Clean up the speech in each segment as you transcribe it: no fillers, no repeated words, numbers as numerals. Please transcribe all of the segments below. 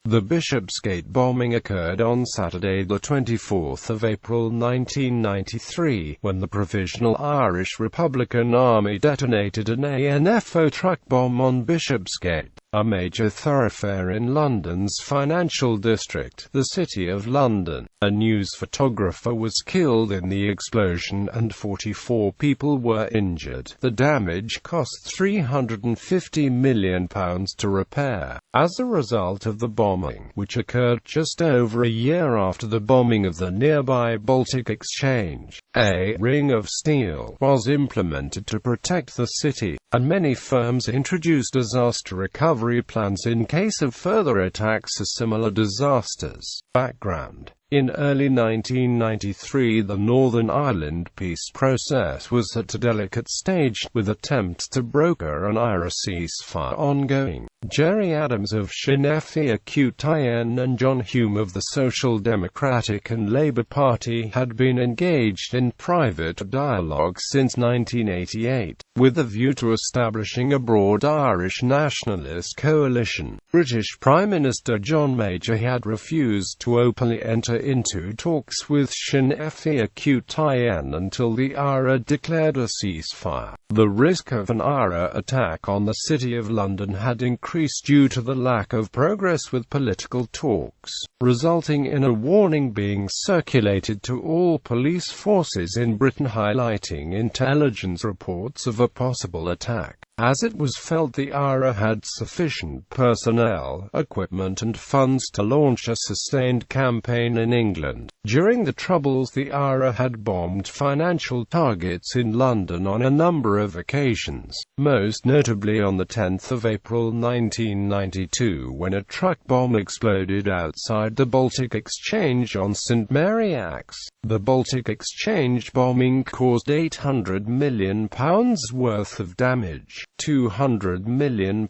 The Bishopsgate bombing occurred on Saturday, the 24th of April 1993, when the Provisional Irish Republican Army detonated an ANFO truck bomb on Bishopsgate, a major thoroughfare in London's financial district, the City of London. A news photographer was killed in the explosion and 44 people were injured. The damage cost £350 million to repair. As a result of the bombing, which occurred just over a year after the bombing of the nearby Baltic Exchange, a ring of steel was implemented to protect the city, and many firms introduced disaster recovery plans in case of further attacks or similar disasters. Background: in early 1993, the Northern Ireland peace process was at a delicate stage, with attempts to broker an Irish ceasefire ongoing. Gerry Adams of Sinn Féin and John Hume of the Social Democratic and Labour Party had been engaged in private dialogue since 1988, with a view to establishing a broad Irish nationalist coalition. British Prime Minister John Major had refused to openly enter into talks with Sinn Féin until the IRA declared a ceasefire. The risk of an IRA attack on the City of London had increased due to the lack of progress with political talks, resulting in a warning being circulated to all police forces in Britain highlighting intelligence reports of a possible attack, as it was felt the IRA had sufficient personnel, equipment and funds to launch a sustained campaign in England. During the Troubles, the IRA had bombed financial targets in London on a number of occasions, most notably on the 10th of April 1992 when a truck bomb exploded outside the Baltic Exchange on St Mary Axe. The Baltic Exchange bombing caused £800 million worth of damage, £200 million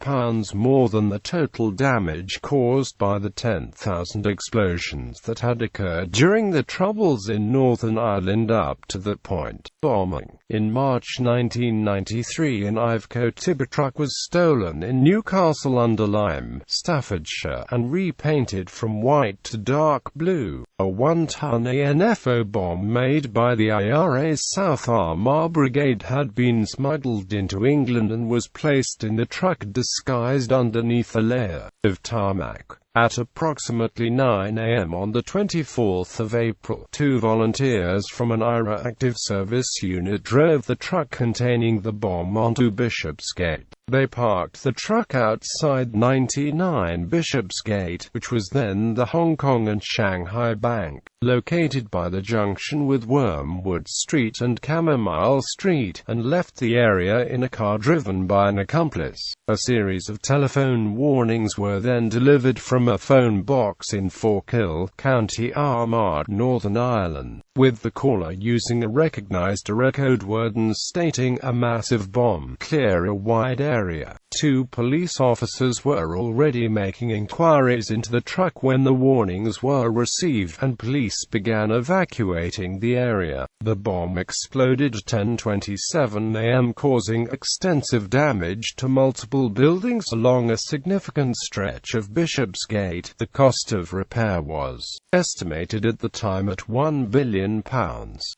more than the total damage caused by the 10,000 explosions that had occurred during the Troubles in Northern Ireland up to that point. Bombing. In March 1993, an Iveco Tiber truck was stolen in Newcastle-under-Lyme, Staffordshire, and repainted from white to dark blue. A 1-ton ANFO bomb made by the IRA's South Armagh Brigade had been smuggled into England and was placed in the truck disguised underneath a layer of tarmac. At approximately 9 a.m. on the 24th of April, 2 volunteers from an IRA active service unit drove the truck containing the bomb onto Bishopsgate. They parked the truck outside 99 Bishopsgate, which was then the Hong Kong and Shanghai Bank, located by the junction with Wormwood Street and Chamomile Street, and left the area in a car driven by an accomplice. A series of telephone warnings were then delivered from a phone box in Forkhill, County Armagh, Northern Ireland, with the caller using a recognised code word and stating a massive bomb, clear a wide area. 2 police officers were already making inquiries into the truck when the warnings were received, and police began evacuating the area. The bomb exploded at 10:27 a.m. causing extensive damage to multiple buildings along a significant stretch of Bishopsgate. The cost of repair was estimated at the time at £1 billion.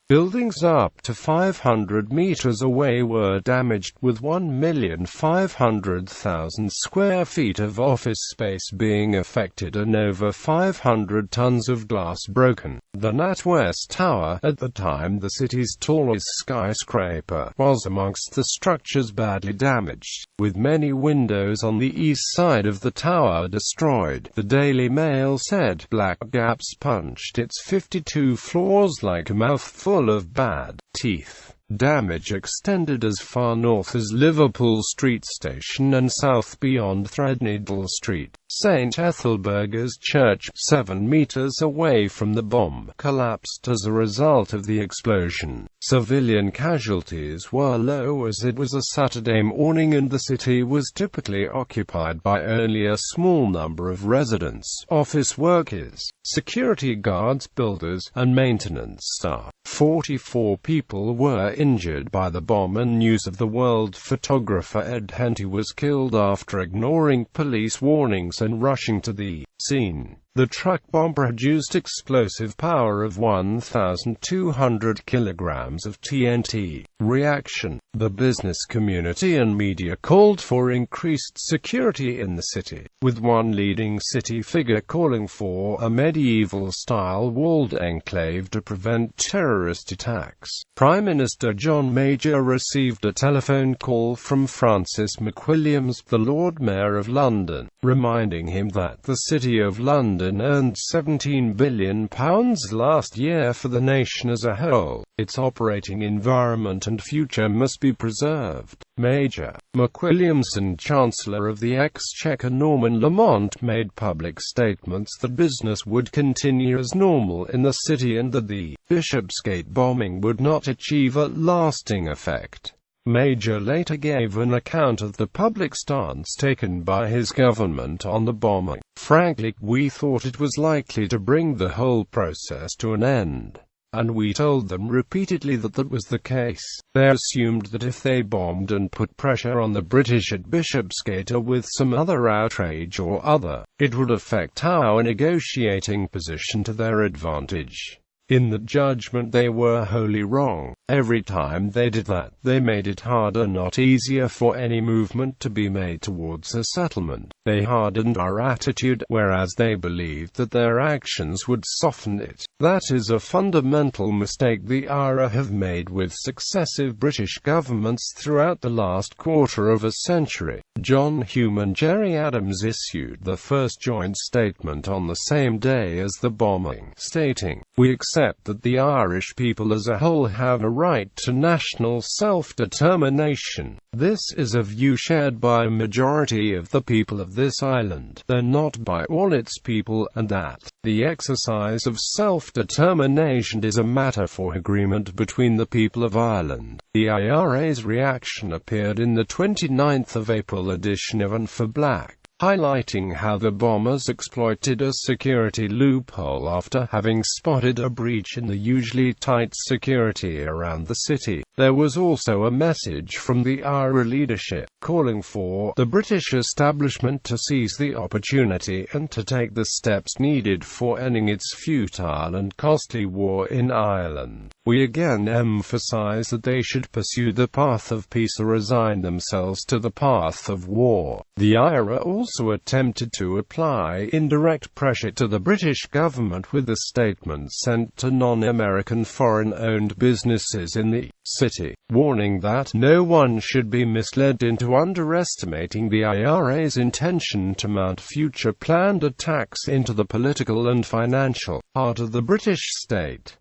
Buildings up to 500 metres away were damaged, with 1,500,000 square feet of office space being affected and over 500 tons of glass broken. The Natwest Tower, at the time the city's tallest skyscraper, was amongst the structures badly damaged, with many windows on the east side of the tower destroyed. The Daily Mail said, "Black Gaps punched its 52 floors like a mouthful of bad teeth." Damage extended as far north as Liverpool Street Station and south beyond Threadneedle Street. St Ethelburga's Church, 7 meters away from the bomb, collapsed as a result of the explosion. Civilian casualties were low as it was a Saturday morning and the city was typically occupied by only a small number of residents, office workers, security guards, builders, and maintenance staff. 44 people were injured by the bomb, and News of the World photographer Ed Henty was killed after ignoring police warnings and rushing to the scene. The truck bomb produced explosive power of 1,200 kilograms of TNT. Reaction: the business community and media called for increased security in the city, with one leading city figure calling for a medieval-style walled enclave to prevent terrorist attacks. Prime Minister John Major received a telephone call from Francis McWilliams, the Lord Mayor of London, reminding him that the City of London earned £17 billion last year for the nation as a whole. Its operating environment and future must be preserved. Major McWilliams and Chancellor of the Exchequer Norman Lamont made public statements that business would continue as normal in the city and that the Bishopsgate bombing would not achieve a lasting effect. Major later gave an account of the public stance taken by his government on the bombing. "Frankly, we thought it was likely to bring the whole process to an end, and we told them repeatedly that that was the case. They assumed that if they bombed and put pressure on the British at Bishopsgate or with some other outrage or other, it would affect our negotiating position to their advantage. In that judgment they were wholly wrong. Every time they did that, they made it harder, not easier, for any movement to be made towards a settlement. They hardened our attitude, whereas they believed that their actions would soften it. That is a fundamental mistake the IRA have made with successive British governments throughout the last quarter of a century." John Hume and Gerry Adams issued the first joint statement on the same day as the bombing, stating, "We accept that the Irish people as a whole have a right to national self-determination. This is a view shared by a majority of the people of this island, though not by all its people, and that the exercise of self-determination is a matter for agreement between the people of Ireland." The IRA's reaction appeared in the 29th of April edition of ANFO Black, highlighting how the bombers exploited a security loophole after having spotted a breach in the usually tight security around the city. There was also a message from the IRA leadership, calling for the British establishment to seize the opportunity and to take the steps needed for ending its futile and costly war in Ireland. "We again emphasize that they should pursue the path of peace or resign themselves to the path of war." The IRA also attempted to apply indirect pressure to the British government with a statement sent to non-American foreign-owned businesses in the city, warning that no one should be misled into underestimating the IRA's intention to mount future planned attacks into the political and financial heart of the British state.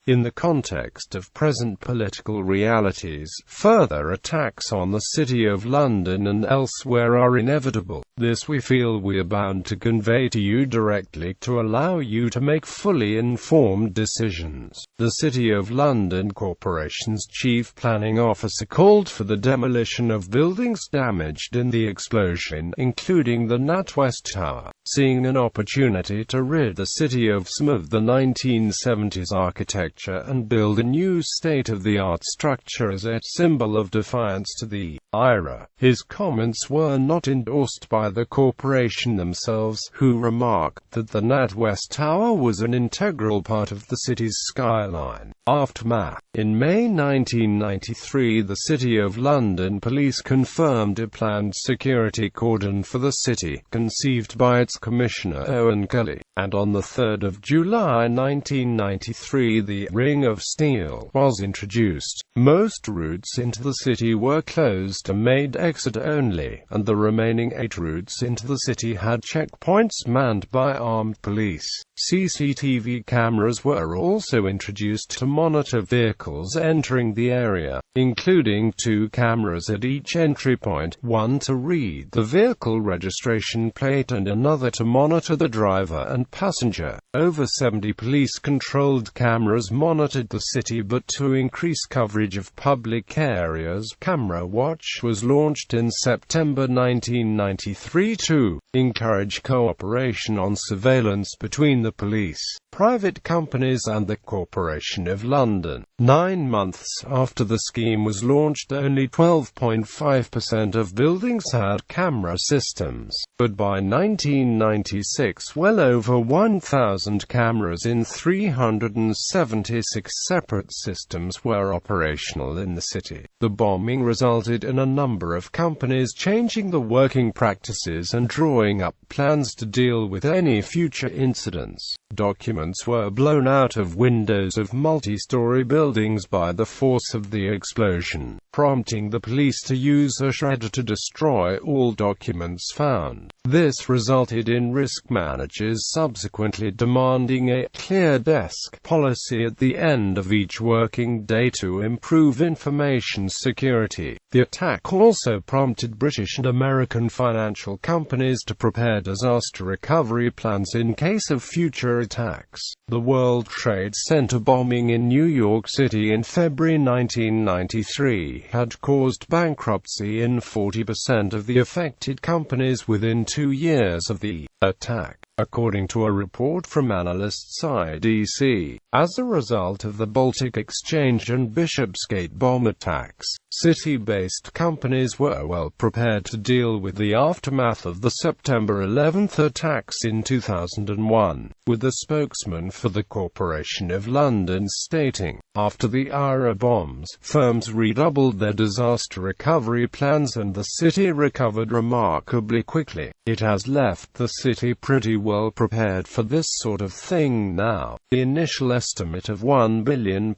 In the context of present political realities, further attacks on the City of London and elsewhere are inevitable. This we feel we are bound to convey to you directly to allow you to make fully informed decisions. The City of London Corporation's Chief Planning Officer called for the demolition of buildings damaged in the explosion, including the Natwest Tower, seeing an opportunity to rid the city of some of the 1970s architecture and build a new state-of-the-art structure as a symbol of defiance to the IRA. His comments were not endorsed by the corporation themselves, who remarked that the Natwest Tower was an integral part of the city's skyline. Aftermath. In May 1993, the City of London Police confirmed a planned security cordon for the city, conceived by its Commissioner Owen Kelly, and on the 3rd of July 1993 the Ring of Steel was introduced. Most routes into the city were closed and made exit-only, and the remaining 8 routes into the city had checkpoints manned by armed police. CCTV cameras were also introduced to monitor vehicles entering the area, including 2 cameras at each entry point, one to read the vehicle registration plate and another to monitor the driver and and passenger. Over 70 police-controlled cameras monitored the city, but to increase coverage of public areas, Camera Watch was launched in September 1993 to encourage cooperation on surveillance between the police, private companies and the Corporation of London. 9 months after the scheme was launched, only 12.5% of buildings had camera systems, but by 1996 well over 1,000 cameras in 376 separate systems were operational in the city. The bombing resulted in a number of companies changing the working practices and drawing up plans to deal with any future incidents. Documents were blown out of windows of multi-story buildings by the force of the explosion, prompting the police to use a shredder to destroy all documents found. This resulted in risk managers subsequently demanding a clear desk policy at the end of each working day to improve information security. The attack also prompted British and American financial companies to prepare disaster recovery plans in case of future attacks. The World Trade Center bombing in New York City in February 1993 had caused bankruptcy in 40% of the affected companies within 2 years of the attack, according to a report from analysts IDC. As a result of the Baltic Exchange and Bishopsgate bomb attacks, city-based companies were well prepared to deal with the aftermath of the September 11 attacks in 2001, with a spokesman for the Corporation of London stating, "After the IRA bombs, firms redoubled their disaster recovery plans and the city recovered remarkably quickly. It has left the city pretty well prepared for this sort of thing now." The initial estimate of £1 billion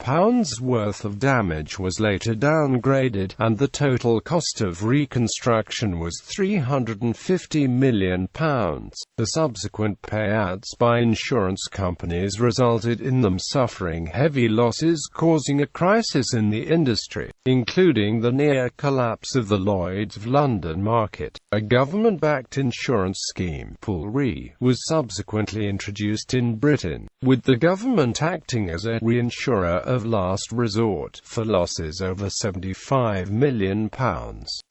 worth of damage was later downgraded, and the total cost of reconstruction was £350 million. The subsequent payouts by insurance companies resulted in them suffering heavy losses, causing a crisis in the industry, including the near collapse of the Lloyd's of London market. A government-backed insurance scheme, Pool Re, was subsequently introduced in Britain, with the government acting as a reinsurer of last resort for losses over £75 million.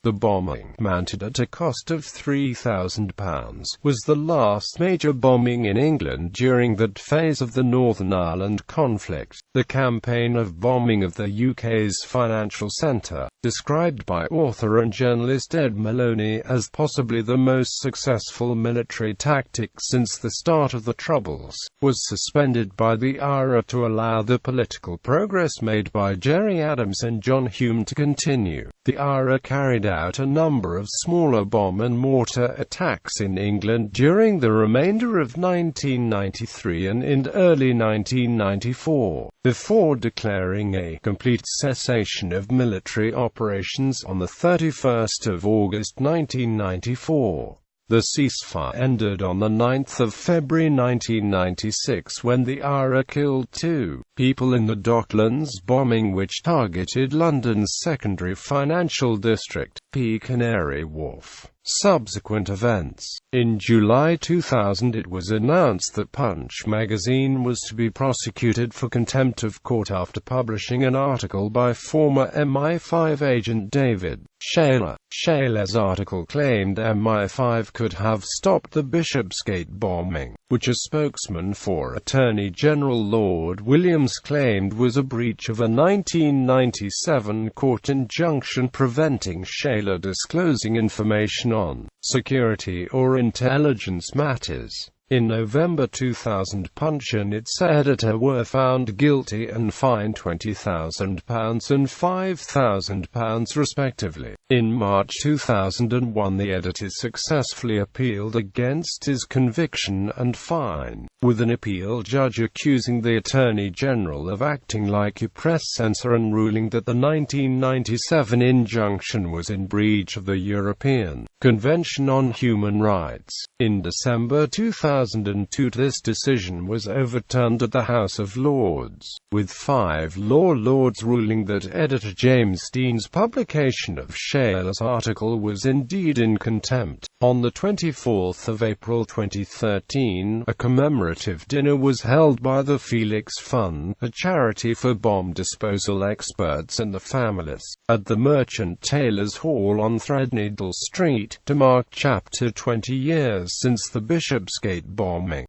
The bombing, mounted at a cost of £3,000, was the last major bombing in England during that phase of the Northern Ireland conflict. The campaign of bombing of the UK's financial centre, described by author and journalist Ed Maloney as possibly the most successful military tactic since the start of the Troubles, was suspended by the IRA to allow the political progress made by Gerry Adams and John Hume to continue. The IRA carried out a number of smaller bomb and mortar attacks in England during the remainder of 1993 and in early 1994, before declaring a complete cessation of military operations on the 31st of August 1994. The ceasefire ended on the 9th of February 1996 when the IRA killed 2 people in the Docklands bombing, which targeted London's secondary financial district, Canary Wharf. Subsequent events. In July 2000 it was announced that Punch magazine was to be prosecuted for contempt of court after publishing an article by former MI5 agent David Shayler. Shayler's article claimed MI5 could have stopped the Bishopsgate bombing, which a spokesman for Attorney General Lord Williams claimed was a breach of a 1997 court injunction preventing Shayler disclosing information on security or intelligence matters. In November 2000, Punch and its editor were found guilty and fined £20,000 and £5,000 respectively. In March 2001, the editor successfully appealed against his conviction and fine, with an appeal judge accusing the Attorney General of acting like a press censor and ruling that the 1997 injunction was in breach of the European Convention on Human Rights. In December 2002, this decision was overturned at the House of Lords, with 5 law lords ruling that editor James Dean's publication of Shayla's article was indeed in contempt. On the 24th of April 2013, a commemorative dinner was held by the Felix Fund, a charity for bomb disposal experts and the families, at the Merchant Taylors' Hall on Threadneedle Street, to mark Chapter 20 years since the Bishopsgate bombing.